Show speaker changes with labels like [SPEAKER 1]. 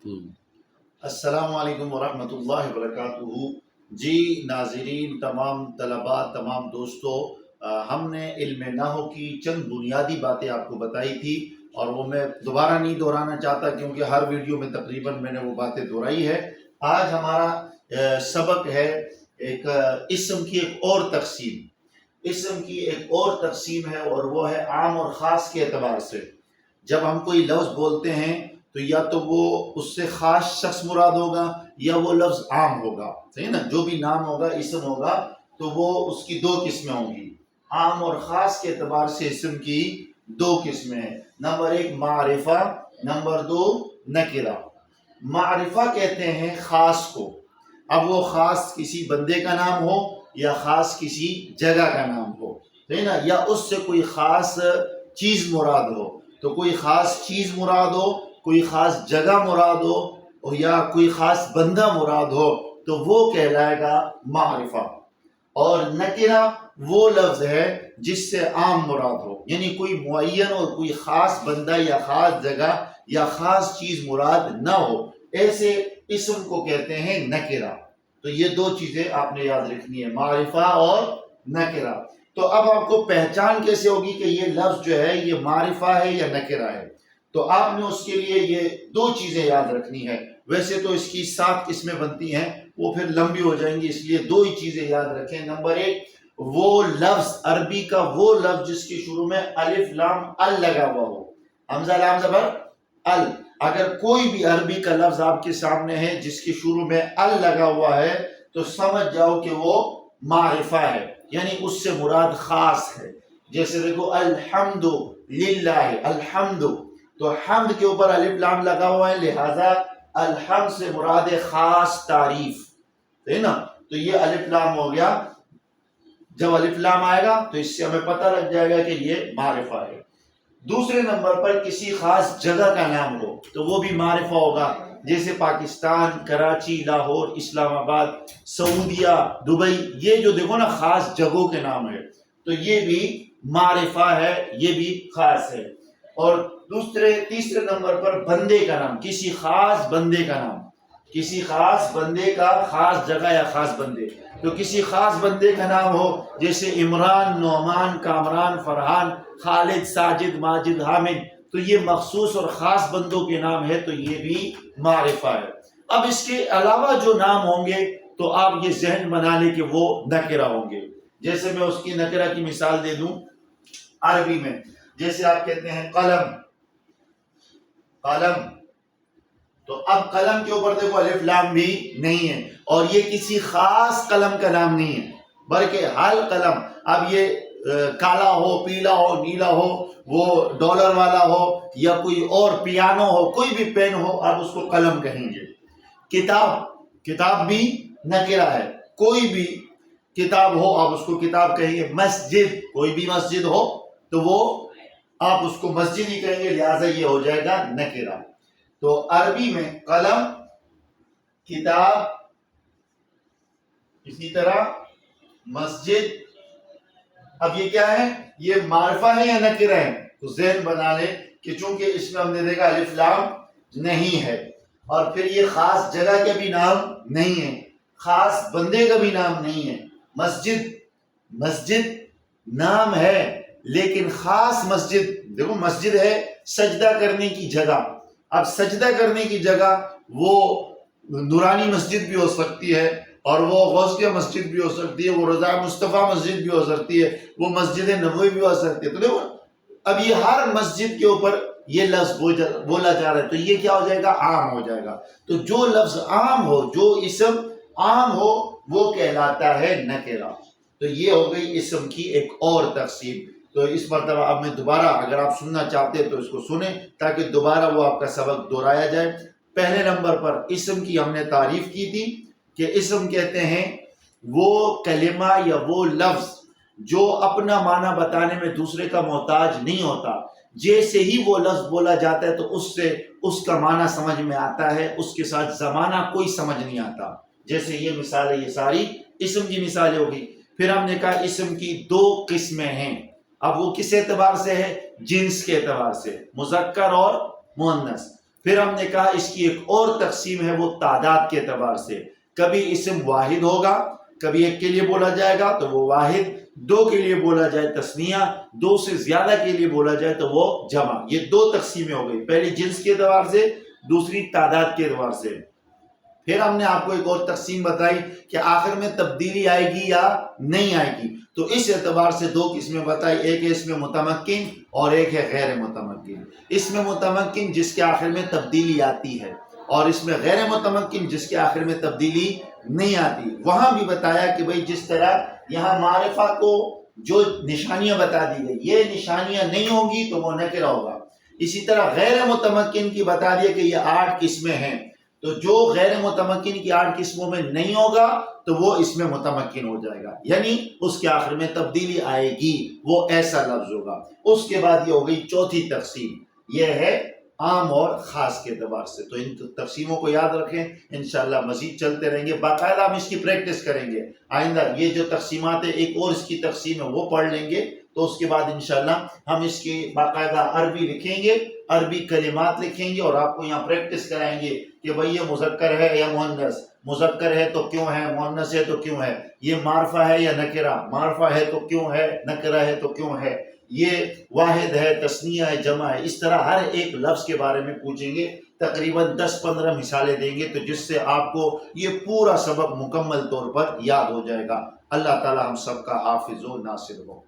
[SPEAKER 1] السلام علیکم ورحمۃ اللہ وبرکاتہ۔ جی ناظرین، تمام طلباء، تمام دوستو، ہم نے علم نحو کی چند بنیادی باتیں آپ کو بتائی تھی، اور وہ میں دوبارہ نہیں دہرانا چاہتا کیونکہ ہر ویڈیو میں تقریباً میں نے وہ باتیں دہرائی ہے۔ آج ہمارا سبق ہے ایک اسم کی ایک اور تقسیم۔ اسم کی ایک اور تقسیم ہے، اور وہ ہے عام اور خاص کے اعتبار سے۔ جب ہم کوئی لفظ بولتے ہیں تو یا تو وہ اس سے خاص شخص مراد ہوگا یا وہ لفظ عام ہوگا، صحیح نا؟ جو بھی نام ہوگا، اسم ہوگا، تو وہ اس کی دو قسمیں ہوں گی۔ عام اور خاص کے اعتبار سے اسم کی دو قسمیں ہیں۔ نمبر ایک معرفہ، نمبر دو نکرہ۔ معرفہ کہتے ہیں خاص کو، اب وہ خاص کسی بندے کا نام ہو یا خاص کسی جگہ کا نام ہو، صحیح نا؟ یا اس سے کوئی خاص چیز مراد ہو، تو کوئی خاص چیز مراد ہو، کوئی خاص جگہ مراد ہو، یا کوئی خاص بندہ مراد ہو، تو وہ کہلائے گا معرفہ۔ اور نکرہ وہ لفظ ہے جس سے عام مراد ہو، یعنی کوئی معین اور کوئی خاص بندہ یا خاص جگہ یا خاص چیز مراد نہ ہو، ایسے اسم کو کہتے ہیں نکرہ۔ تو یہ دو چیزیں آپ نے یاد رکھنی ہے، معرفہ اور نکرہ۔ تو اب آپ کو پہچان کیسے ہوگی کہ یہ لفظ جو ہے یہ معرفہ ہے یا نکرہ ہے؟ تو آپ نے اس کے لیے یہ دو چیزیں یاد رکھنی ہے۔ ویسے تو اس کی 7 قسمیں بنتی ہیں، وہ پھر لمبی ہو جائیں گی، اس لیے دو ہی چیزیں یاد رکھیں۔ نمبر ایک، وہ لفظ، عربی کا وہ لفظ جس کے شروع میں الف لام ال لگا ہوا ہو، حمزہ لام زبر ال۔ اگر کوئی بھی عربی کا لفظ آپ کے سامنے ہے جس کے شروع میں ال لگا ہوا ہے تو سمجھ جاؤ کہ وہ معرفہ ہے، یعنی اس سے مراد خاص ہے۔ جیسے دیکھو الحمد للہ، الحمد، تو حمد کے اوپر الف لام لگا ہوا ہے، لہذا الحمد سے مراد خاص تعریف ہے نا؟ تو یہ الف لام ہو گیا۔ جب الف لام آئے گا تو اس سے ہمیں پتہ لگ جائے گا کہ یہ معرفہ ہے۔ دوسرے نمبر پر کسی خاص جگہ کا نام ہو تو وہ بھی معرفہ ہوگا، جیسے پاکستان، کراچی، لاہور، اسلام آباد، سعودیہ، دبئی، یہ جو دیکھو نا خاص جگہوں کے نام ہے، تو یہ بھی معرفہ ہے، یہ بھی خاص ہے۔ اور تیسرے نمبر پر بندے کا نام، کسی خاص بندے کا نام، کسی خاص بندے کا خاص جگہ یا خاص بندے۔ تو کسی خاص بندے کا نام ہو جیسے عمران، نعمان، کامران، فرحان، خالد، ساجد، ماجد، حامد، تو یہ مخصوص اور خاص بندوں کے نام ہے، تو یہ بھی معرفہ ہے۔ اب اس کے علاوہ جو نام ہوں گے تو آپ یہ ذہن بنا لیں کہ وہ نکرہ ہوں گے۔ جیسے میں اس کی نکرہ کی مثال دے دوں عربی میں، جیسے آپ کہتے ہیں قلم، قلم، تو اب قلم کے اوپر دیکھو الف لام بھی نہیں ہے، اور یہ کسی خاص قلم کا نام نہیں ہے، بلکہ ہر قلم، اب یہ کالا ہو، پیلا ہو، نیلا ہو، وہ ڈالر والا ہو، یا کوئی اور پیانو ہو، کوئی بھی پین ہو، آپ اس کو قلم کہیں گے۔ کتاب، کتاب بھی نکرہ ہے، کوئی بھی کتاب ہو آپ اس کو کتاب کہیں گے۔ مسجد، کوئی بھی مسجد ہو تو وہ آپ اس کو مسجد ہی کہیں گے، لہٰذا یہ ہو جائے گا نکرہ۔ تو عربی میں قلم، کتاب، اسی طرح مسجد، اب یہ کیا ہے؟ یہ معرفہ ہے یا نکرہ ہے؟ تو ذہن بنا لیں کہ چونکہ اس میں ہم نے دیکھا الف لام نہیں ہے، اور پھر یہ خاص جگہ کا بھی نام نہیں ہے، خاص بندے کا بھی نام نہیں ہے۔ مسجد، مسجد نام ہے لیکن خاص مسجد، دیکھو مسجد ہے سجدہ کرنے کی جگہ، اب سجدہ کرنے کی جگہ وہ نورانی مسجد بھی ہو سکتی ہے، اور وہ غوثیہ مسجد بھی ہو سکتی ہے، وہ رضا مصطفیٰ مسجد بھی ہو سکتی ہے، وہ مسجد نبوی بھی ہو سکتی ہے۔ تو دیکھو اب یہ ہر مسجد کے اوپر یہ لفظ بولا جا رہا ہے، تو یہ کیا ہو جائے گا؟ عام ہو جائے گا۔ تو جو لفظ عام ہو، جو اسم عام ہو، وہ کہلاتا ہے نکرہ۔ تو یہ ہو گئی اسم کی ایک اور تقسیم۔ تو اس مرتبہ اب میں دوبارہ، اگر آپ سننا چاہتے ہیں تو اس کو سنیں تاکہ دوبارہ وہ آپ کا سبق دہرایا جائے۔ پہلے نمبر پر اسم کی ہم نے تعریف کی تھی کہ اسم کہتے ہیں وہ کلمہ یا وہ لفظ جو اپنا معنی بتانے میں دوسرے کا محتاج نہیں ہوتا، جیسے ہی وہ لفظ بولا جاتا ہے تو اس سے اس کا معنی سمجھ میں آتا ہے، اس کے ساتھ زمانہ کوئی سمجھ نہیں آتا۔ جیسے یہ مثالیں، یہ ساری اسم کی مثالیں ہوگی۔ پھر ہم نے کہا اسم کی 2 قسمیں ہیں، اب وہ کس اعتبار سے ہے؟ جنس کے اعتبار سے، مذکر اور مؤنث۔ پھر ہم نے کہا اس کی ایک اور تقسیم ہے وہ تعداد کے اعتبار سے، کبھی اسم واحد ہوگا، کبھی ایک کے لیے بولا جائے گا تو وہ واحد، دو کے لیے بولا جائے تثنیہ، دو سے زیادہ کے لیے بولا جائے تو وہ جمع۔ یہ دو تقسیمیں ہو گئی، پہلی جنس کے اعتبار سے، دوسری تعداد کے اعتبار سے۔ پھر ہم نے آپ کو ایک اور تقسیم بتائی کہ آخر میں تبدیلی آئے گی یا نہیں آئے گی، تو اس اعتبار سے دو قسمیں بتائی، ایک ہے اس میں متمکن اور ایک ہے غیر متمکن۔ اس میں متمکن جس کے آخر میں تبدیلی آتی ہے، اور اس میں غیر متمکن جس کے آخر میں تبدیلی نہیں آتی۔ وہاں بھی بتایا کہ بھئی جس طرح یہاں معرفہ کو جو نشانیاں بتا دی گئی، یہ نشانیاں نہیں ہوں گی تو وہ نکرہ ہوگا، اسی طرح غیر متمکن کی بتا دیا کہ یہ 8 قسمیں ہیں، تو جو غیر متمکن کی 8 قسموں میں نہیں ہوگا تو وہ اس میں متمکن ہو جائے گا، یعنی اس کے آخر میں تبدیلی آئے گی، وہ ایسا لفظ ہوگا۔ اس کے بعد یہ ہو گئی چوتھی تقسیم، یہ ہے عام اور خاص کے اعتبار سے۔ تو ان تقسیموں کو یاد رکھیں، انشاءاللہ مزید چلتے رہیں گے، باقاعدہ ہم اس کی پریکٹس کریں گے آئندہ۔ یہ جو تقسیمات ہیں ایک اور اس کی تقسیم ہے وہ پڑھ لیں گے، تو اس کے بعد انشاءاللہ ہم اس کی باقاعدہ عربی لکھیں گے، عربی کلمات لکھیں گے، اور آپ کو یہاں پریکٹس کرائیں گے کہ بھئی یہ مذکر ہے یا مؤنث، مذکر ہے تو کیوں ہے، مؤنث ہے تو کیوں ہے، یہ معرفہ ہے یا نکرہ، معرفہ ہے تو کیوں ہے، نکرہ ہے تو کیوں ہے، یہ واحد ہے، تثنیہ ہے، جمع ہے۔ اس طرح ہر ایک لفظ کے بارے میں پوچھیں گے، تقریباً 10-15 مثالیں دیں گے، تو جس سے آپ کو یہ پورا سبق مکمل طور پر یاد ہو جائے گا۔ اللہ تعالی ہم سب کا حافظ و ناصر ہو۔